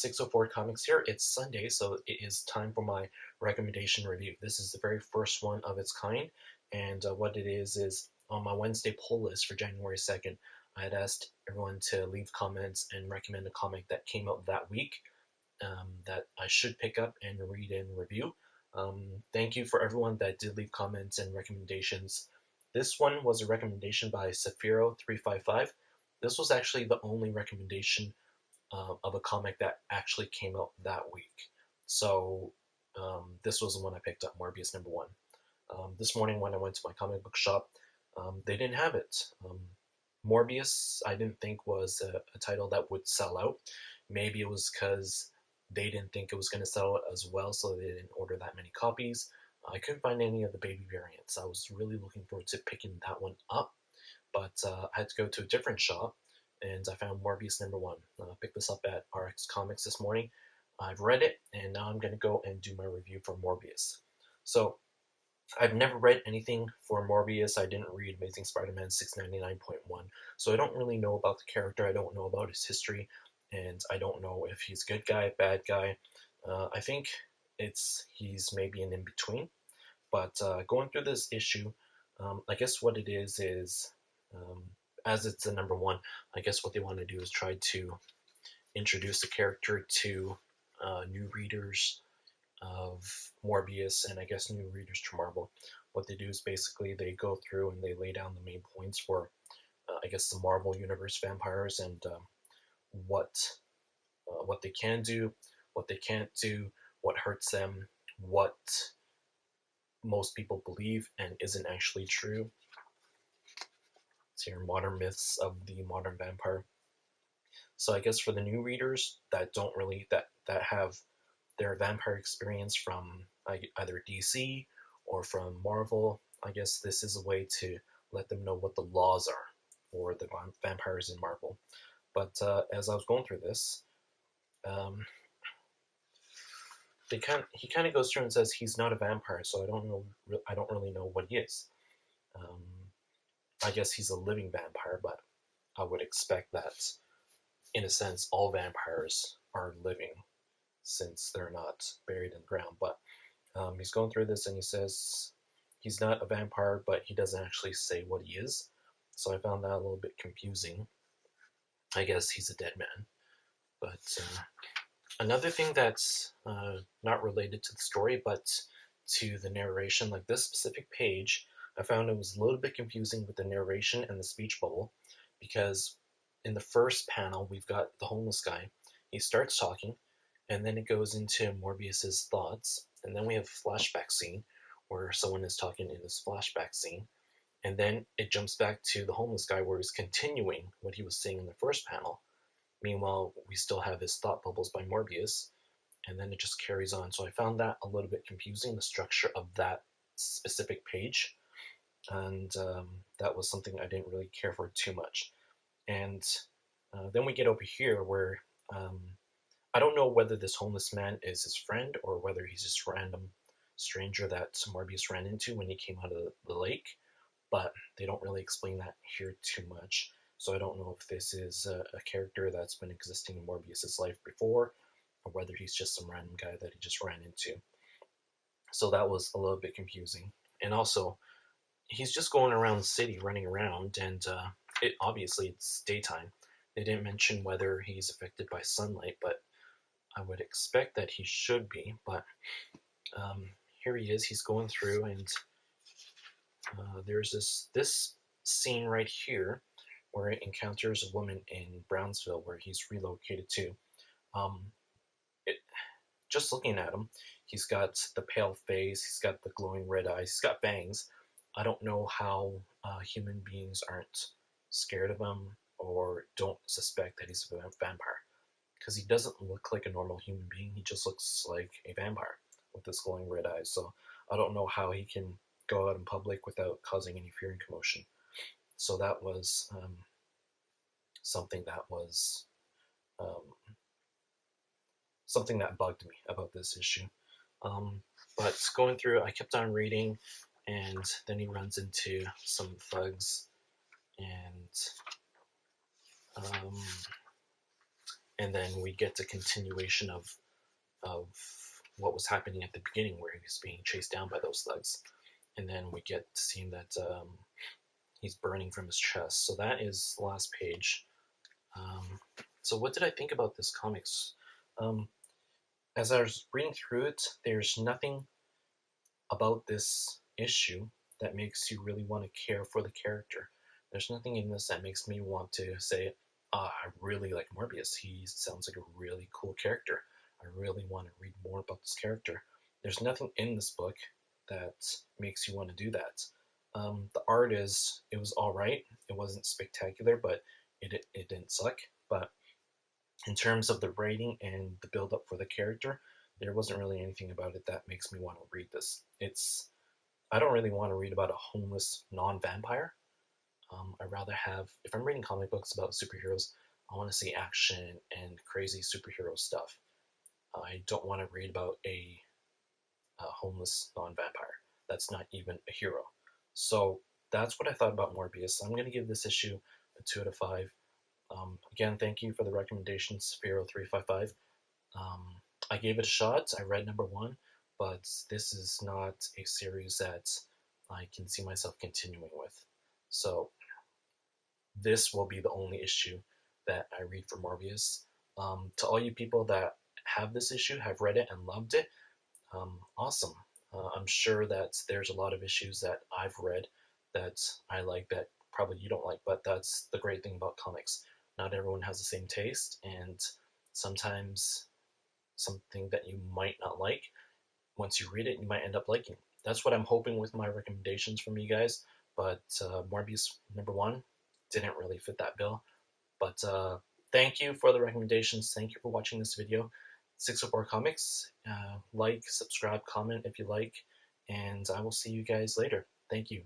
604 Comics here. It's Sunday, so it is time for my recommendation review. This is the very first one of its kind, and what it is on my Wednesday poll list for January 2nd, I had asked everyone to leave comments and recommend a comic that came out that week that I should pick up and read and review. Thank you for everyone that did leave comments and recommendations. This one was a recommendation by Safiro355. This was actually the only recommendation of a comic that actually came out that week. So this was the one I picked up, Morbius #1. This morning when I went to my comic book shop, they didn't have it. Morbius, I didn't think was a title that would sell out. Maybe it was because they didn't think it was going to sell out as well, so they didn't order that many copies. I couldn't find any of the baby variants. I was really looking forward to picking that one up, but I had to go to a different shop, and I found Morbius #1. I picked this up at RX Comics this morning. I've read it, and now I'm going to go and do my review for Morbius. So, I've never read anything for Morbius. I didn't read Amazing Spider-Man 699.1, so I don't really know about the character. I don't know about his history, and I don't know if he's good guy, bad guy. I think he's maybe an in-between. But going through this issue, I guess what it is as it's the #1, I guess what they want to do is try to introduce the character to new readers of Morbius, and I guess new readers to Marvel. What they do is basically they go through and they lay down the main points for, I guess, the Marvel Universe vampires and what they can do, what they can't do, what hurts them, what most people believe and isn't actually true. It's here, modern myths of the modern vampire. So I guess for the new readers that don't really that have their vampire experience from either DC or from Marvel, I guess this is a way to let them know what the laws are for the vampires in Marvel. But as I was going through this, he kind of goes through and says he's not a vampire, so I don't really know what he is. I guess he's a living vampire, but I would expect that, in a sense, all vampires are living, since they're not buried in the ground. But he's going through this and he says he's not a vampire, but he doesn't actually say what he is. So I found that a little bit confusing. I guess he's a dead man. But another thing that's not related to the story, but to the narration, like this specific page, I found it was a little bit confusing with the narration and the speech bubble, because in the first panel, we've got the homeless guy. He starts talking, and then it goes into Morbius's thoughts, and then we have a flashback scene where someone is talking in this flashback scene, and then it jumps back to the homeless guy where he's continuing what he was saying in the first panel. Meanwhile, we still have his thought bubbles by Morbius, and then it just carries on. So I found that a little bit confusing, the structure of that specific page, and that was something I didn't really care for too much. And then we get over here where I don't know whether this homeless man is his friend or whether he's just a random stranger that Morbius ran into when he came out of the lake, but they don't really explain that here too much. So I don't know if this is a character that's been existing in Morbius's life before, or whether he's just some random guy that he just ran into. So that was a little bit confusing. And also, he's just going around the city, running around, and obviously it's daytime. They didn't mention whether he's affected by sunlight, but I would expect that he should be. But here he is. He's going through, and there's this scene right here where it encounters a woman in Brownsville where he's relocated to. Just looking at him, he's got the pale face, he's got the glowing red eyes, he's got bangs. I don't know how human beings aren't scared of him or don't suspect that he's a vampire, because he doesn't look like a normal human being. He just looks like a vampire with his glowing red eyes. So I don't know how he can go out in public without causing any fear and commotion. So that was something that bugged me about this issue. But going through, I kept on reading, and then he runs into some thugs, and and then we get the continuation of what was happening at the beginning, where he was being chased down by those thugs, and then we get to see that he's burning from his chest. So that is the last page. So what did I think about this comics? Um, as I was reading through it, there's nothing about this issue that makes you really want to care for the character. There's nothing in this that makes me want to say, I really like Morbius. He sounds like a really cool character. I really want to read more about this character. There's nothing in this book that makes you want to do that. The art it was all right. It wasn't spectacular, but it didn't suck. But in terms of the writing and the build up for the character, there wasn't really anything about it that makes me want to read this. I don't really want to read about a homeless non-vampire. I'd rather have, if I'm reading comic books about superheroes, I want to see action and crazy superhero stuff. I don't want to read about a homeless non-vampire. That's not even a hero. So that's what I thought about Morbius. I'm going to give this issue a 2 out of 5. Again, thank you for the recommendations, Sphero355. I gave it a shot. I read number 1, but this is not a series that I can see myself continuing with. So this will be the only issue that I read for Morbius. To all you people that have this issue, have read it and loved it, awesome. I'm sure that there's a lot of issues that I've read that I like that probably you don't like, but that's the great thing about comics. Not everyone has the same taste, and sometimes something that you might not like, once you read it, you might end up liking. That's what I'm hoping with my recommendations from you guys, but Morbius number 1 didn't really fit that bill. But thank you for the recommendations. Thank you for watching this video. 604 Comics. Like, subscribe, comment if you like, and I will see you guys later. Thank you.